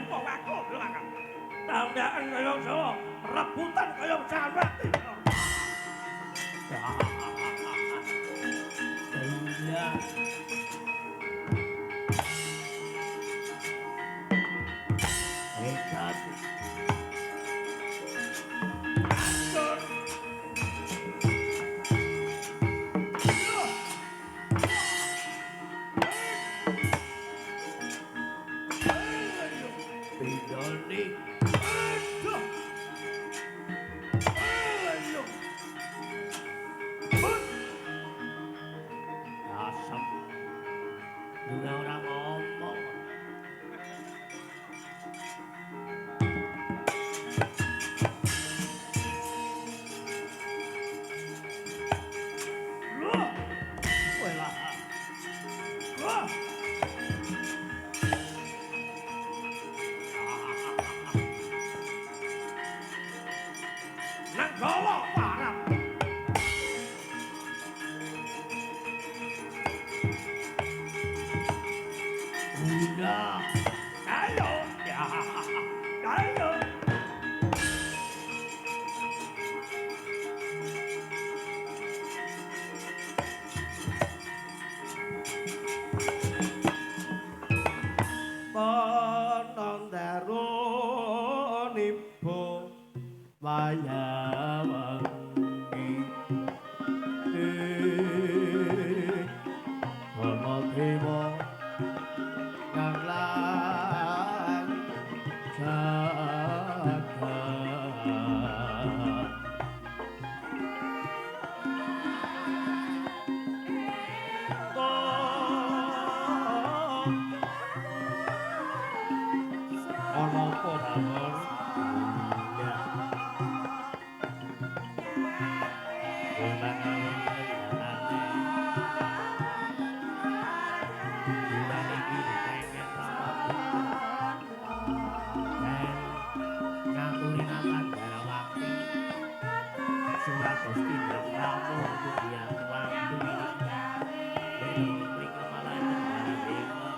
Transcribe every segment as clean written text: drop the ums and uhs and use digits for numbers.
wong aku bilang. Tandakan kaya Jawa, rebutan kaya jamet. Iya. Hebat. Atur. Bidoni. Aduh. Aduh. Asem. Juga orang ngomong. Loh. Welah. Loh. Nang gawa parap. Udah. Ayo. Ya. Ayo. Panandharanibo wayawangi ana dewa nganglang jagat ana apa bangun ya Surat Gusti Prabu Budian Wantu Mring kemalan dewa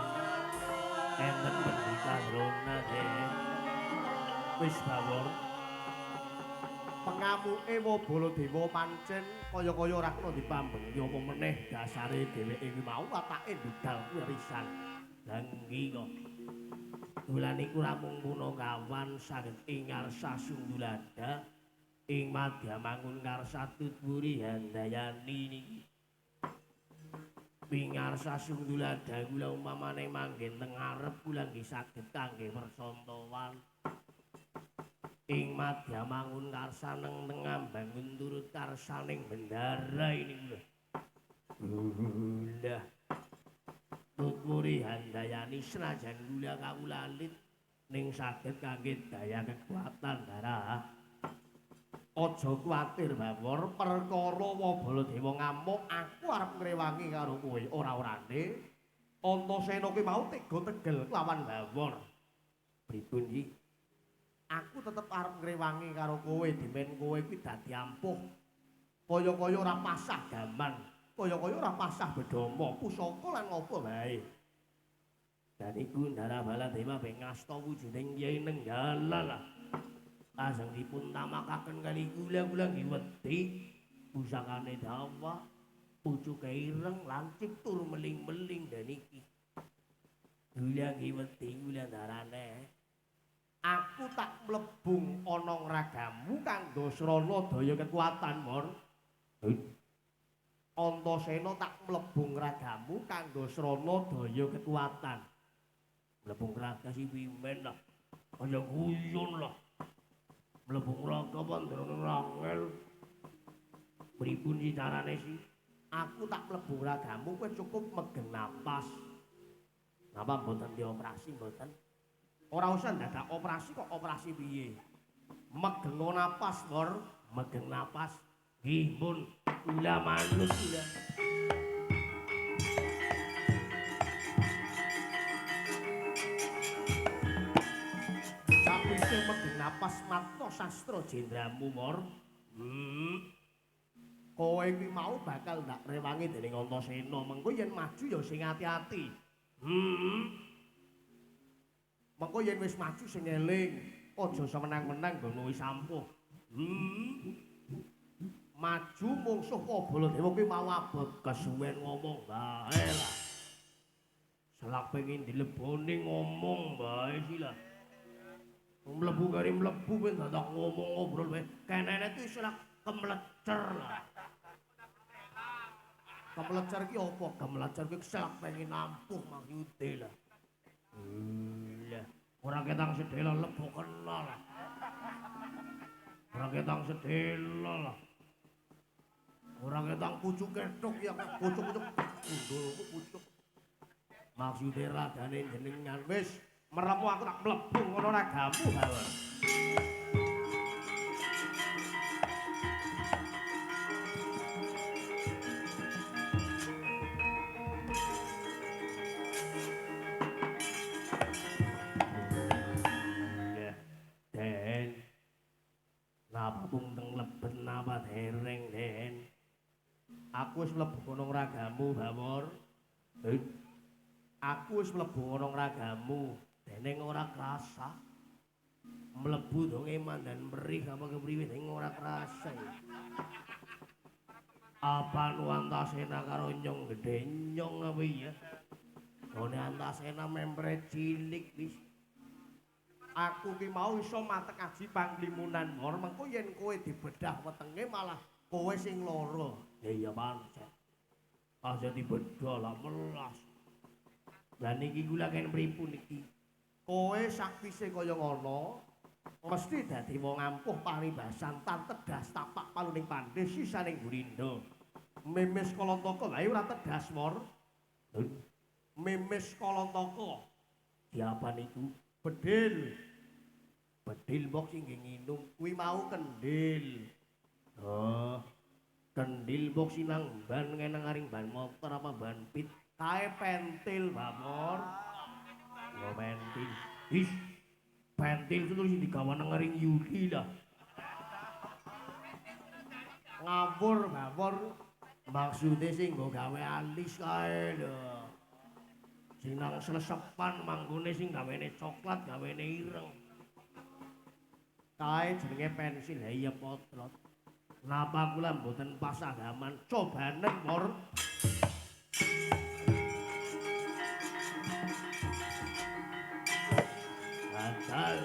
enten pendika Rona wis bawor pengamuke Baladewa pancen kaya-kaya ora kena dipambengnya apa meneh dasare dheweke iki mau watake ndudal wirisan lan iki kok wulan iku ramung punakawan saged ingar sasundulada ing Madyamangun ngarsa tutwuri handayani niki pingarsa sundulada kula umpamane manggen teng arep kula nggih saged kangge persontowan ing Madyamangun karsa neng ambangun turut karsaning bendara ini kula lah tutwuri handayani senajan kula kawulalit ning saged kangge daya kekuatan darah aja kuwatir Bawor perkara Baladewa ngamuk aku arep ngrewangi karo kowe ora-orane Antasena kuwi mau tega tegel lawan Bawor pripun iki aku tetep arep ngrewangi karo kowe dimen kowe kuwi dadi ampuh kaya-kaya ora pasah gaman kaya-kaya ora pasah bedama pusaka lan apa bae dan iku Ndara Baladewa ben ngasta wujuding Kyai Nenggala Asang dipun tamakaken kali kula nggih wedi pusakane dawa pucuke ireng lancip tur meling-meling dan iki kula nggih wedi kula darane aku tak mlebung ana ngragamu kanggo srana daya kekuatan Mor Antasena tak mlebung ragamu kanggo srana daya kekuatan mlebung raga si wimen lah kaya guyon lah mlebung raga pandrone rangel pripun si carane sih aku tak mlebung ragamu kowe cukup megen napas napa mboten dioperasi mboten ora usah dadak operasi kok operasi piye megen napas Lor megen napas nggih pun kula manut kula sapise megen napas Marta Sastra Jendramu Mor kowe iki mau bakal ndak rewangi dening Antasena mengko yen maju ya sing ati-ati Mengko yen wis maju sing eling, aja semenang-menang nggono wis ampuh. Maju mungsuh Baladewa kuwi mau abot kesuwen ngomong bae lah. Selak pengin dileboni ngomong bae sih lah. Mlebu kari mlebu ben dadak ngomong ngobrol wae. Kenene kuwi selak kemlecer lah. Kemlecer ki apa? Kemlecer ki selak pengin ampuh maksude lah. Lah, ora ketang sedela lebu kenal. Ora ketang sedela lah. Ora ketang pucuk ketok ya pucuk-pucuk gundul pucuk. Maksude radane jenengan wis meremu aku tak mlebu ngono ragamu bawon. Den, napa mung leben napa dereng, Den? Aku wis mlebu ngono ragamu, Bawor. Aku wis mlebu ngono ragamu, dening ora krasa. Mlebu donge mandan merih apa kepriwe ning ora krasa. Apa nu Antasena karo nyong gedhe nyong apa iya? Dene Antasena membre cilik wis. Aku ki mau iso matek aji panglimunan mor mengko yen kowe dibedah wetenge malah kowe sing lara. Ya iya pancen. Aja dibedah lah melas. Lah niki kula ken pripun iki? Kowe sakwise kaya ngono mesti dadi wong ampuh paribasan tan tedas tapak paluning pandhe sisaning Gurindo. Memes Kalantaka wae ora tedas mor. Memes Kalantaka. Siapa niku? Bedil. Bedil mbok sing nginum kuwi mau kendil. Oh. Kendil mbok sinang ban ngeneng aring ban motor apa ban pit. Kae pentil, Bamor. Yo pentil. Wis. Pentil itu terus digawa nang aring Yuli lah. Ngawur, Bamor. Maksude sing nggo gawe alis kae lho. Sing nang slesepan manggone sing gawene coklat, gawene ireng. Kae jenenge pensil. Ha iya potlot. Napa kula mboten pas agaman cobanen mor. Badal.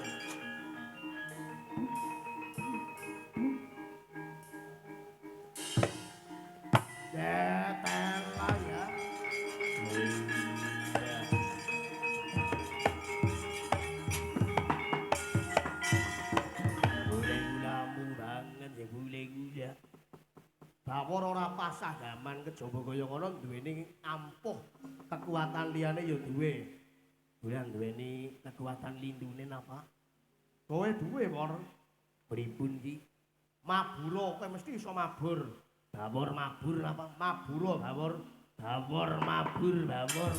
Detela ya. Bawor ora pas agaman kejaba kaya ngono duweni ampuh kekuatan liyane ya duwe. Duwe duweni kekuatan lindune napa? Kowe duwe, Wor. Pripun iki? Mabura, kowe mesti iso mabur. Bawor mabur napa? Mabura, Bawor. Bawor mabur, Bawor.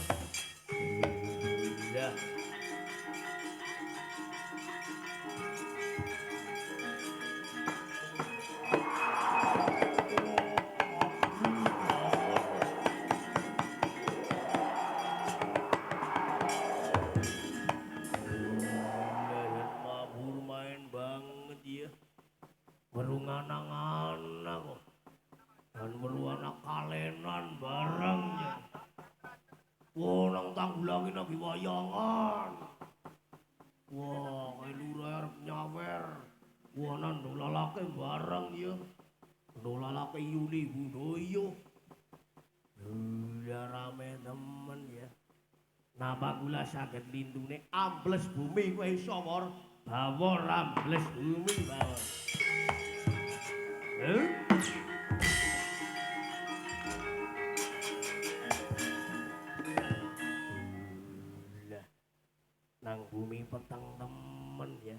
Iya. Berunganang-anang kok. Dan beruanak kalenan bareng ya. Wah, nang Tanggulangi lagi wayangan. Wah, kayak lurer nyawer. Wah, nang dolalake bareng ya. Dolalake Yuli Budoyo. Ya rame temen ya. Napa kula saged lindune ambles bumi kowe iso Wor. Bawor ambles bumi bawor. Nang bumi peteng temen ya.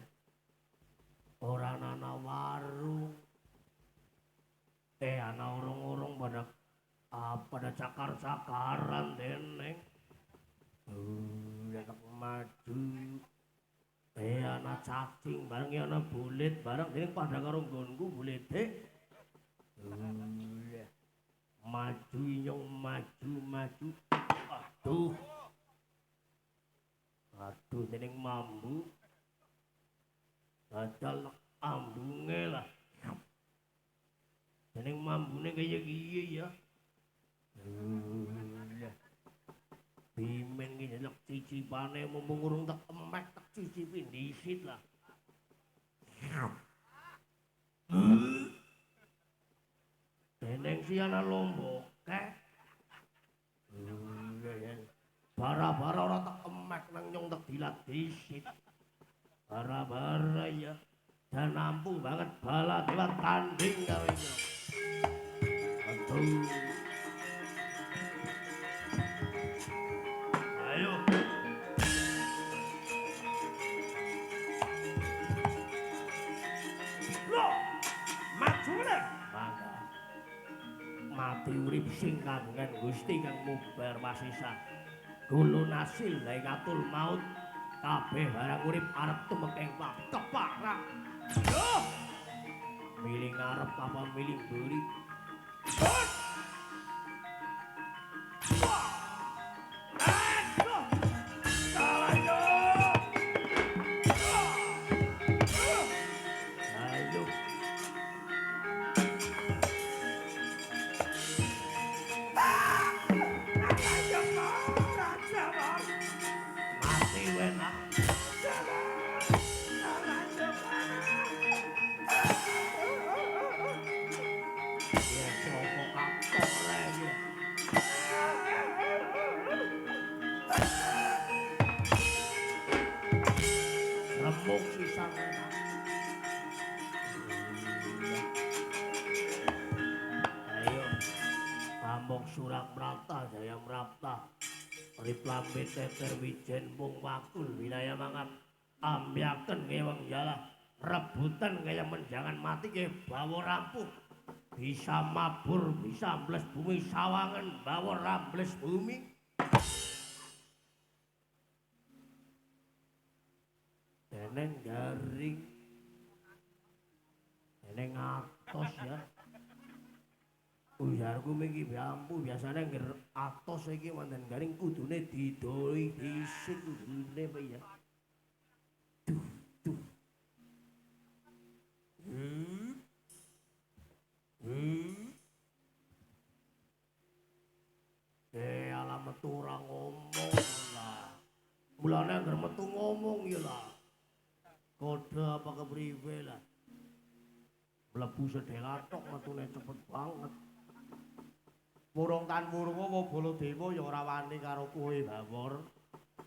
Ora ana warung. Ana urung-urung pada cakar-cakaran deneng. Nek maju. Ana cacing bareng ana bulit bareng dening padha karo nggonku bulite. Maju nyong maju. Aduh. Aduh dening mambu. Dadal ambunge lah. Dening mambune kaya kiye ya. Bimen ki ndelok cicipane mumpung urung tak emek tak cicipi dhisit lah. Deneng siana lombok kek. Bara-bara ora tak emek nang nyong tak dilat dhisit. Bara-bara ya. Dan nampung banget bala dewa tanding karo nyong. Aduh. Ayo. Loh, maju meneh. Mangga. Mati urip sing kagungan Gusti kang mubar wasisa. Gulun asil lae katul maut. Kabeh barang urip arep tumekeng keparak. Yo. Milih ngarep apa milih mburi? Surak Prapta Jaya Prapta Rip Lambit Teter Wijen Pung Wakul Winaya Mangat Ambyaken Ngeweng Jala rebutan kaya menjangan mati ke bawa rampung bisa mabur bisa ambles bumi sawangan bawa rambles bumi deneng garing deneng atos ya. Ujarku miki biampu biasane ngger atos iki wonten garing kudune didoi dhisik kudune apa ya. Duh. Ala metu ora ngomong lah. Mulane anggar metu ngomong ya lah. Kode apa kepriwe lah. Mlebu sedelatok metune cepet banget. Murung tan murunga apa Baladewa ya ora wani karo kowe Bawor.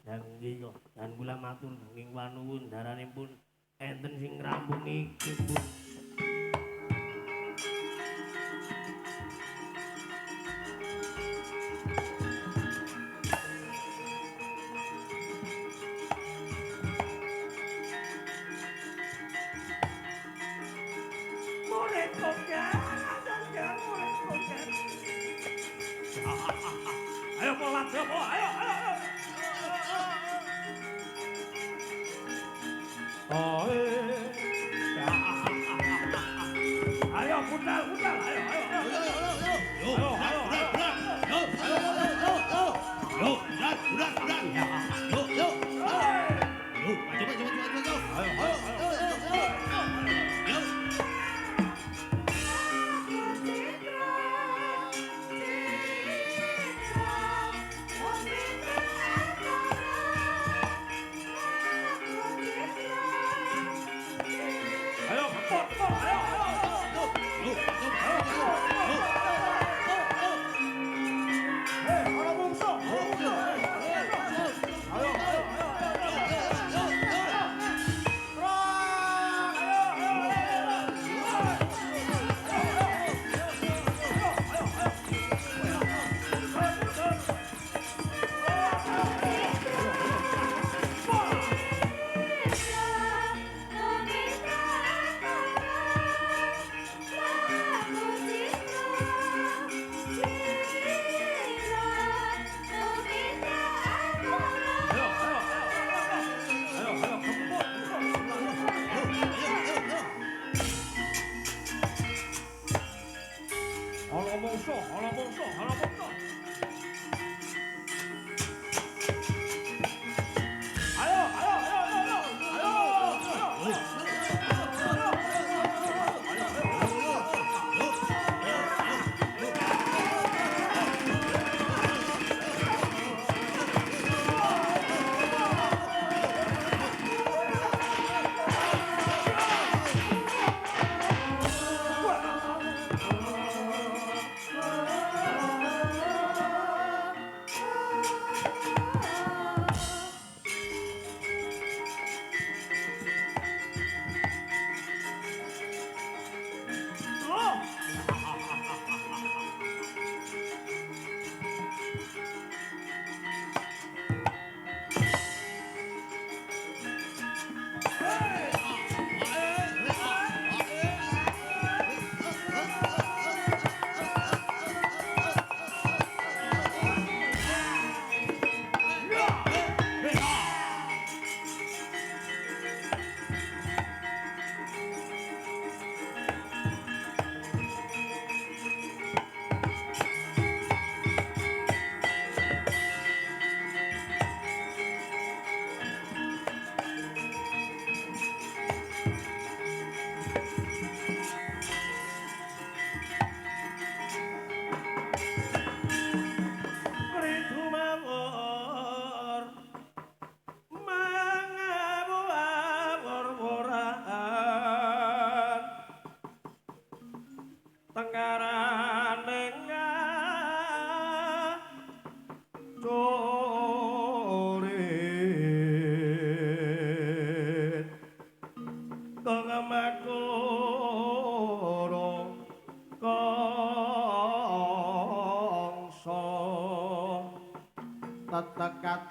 Dan nggih kok, dan kula matur nggih wanuwun daranipun enten sing ngrambung iki pun. Ayo polat, ayo. Ayo budal, ayo.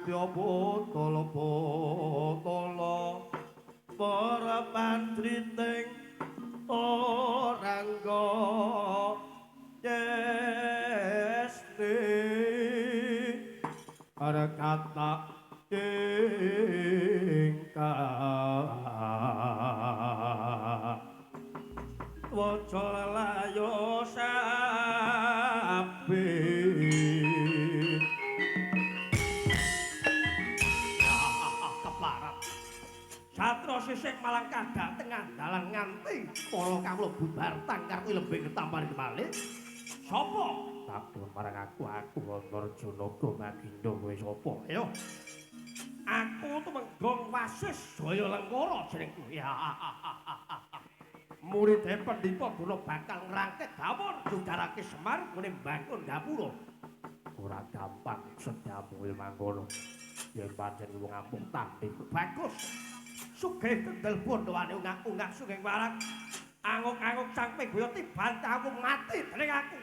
Adya botol-botolo para pandriting orangga yesti para kata waca layo sapi keparat satra sisih malang kadang tengah dalan nganti para kawula bubar tangkar kuwi lebih ketamparan malih sapa takon marang aku Antarjana Gomagindo kowe sapa ayo aku Tumenggong Wasis Jaya Lengkara jenengku ya murid Pandhita Guna bakal ngrangket dawuh judarake Semar ngene mbangun gapura. Ora gampang sedamel mangkono. Yen pancen wong ampun tanding bagus. Sugih kendel bondoane ungak-ungak sugeng warak. Anguk-anguk cangping boyo tiban aku mati dening aku.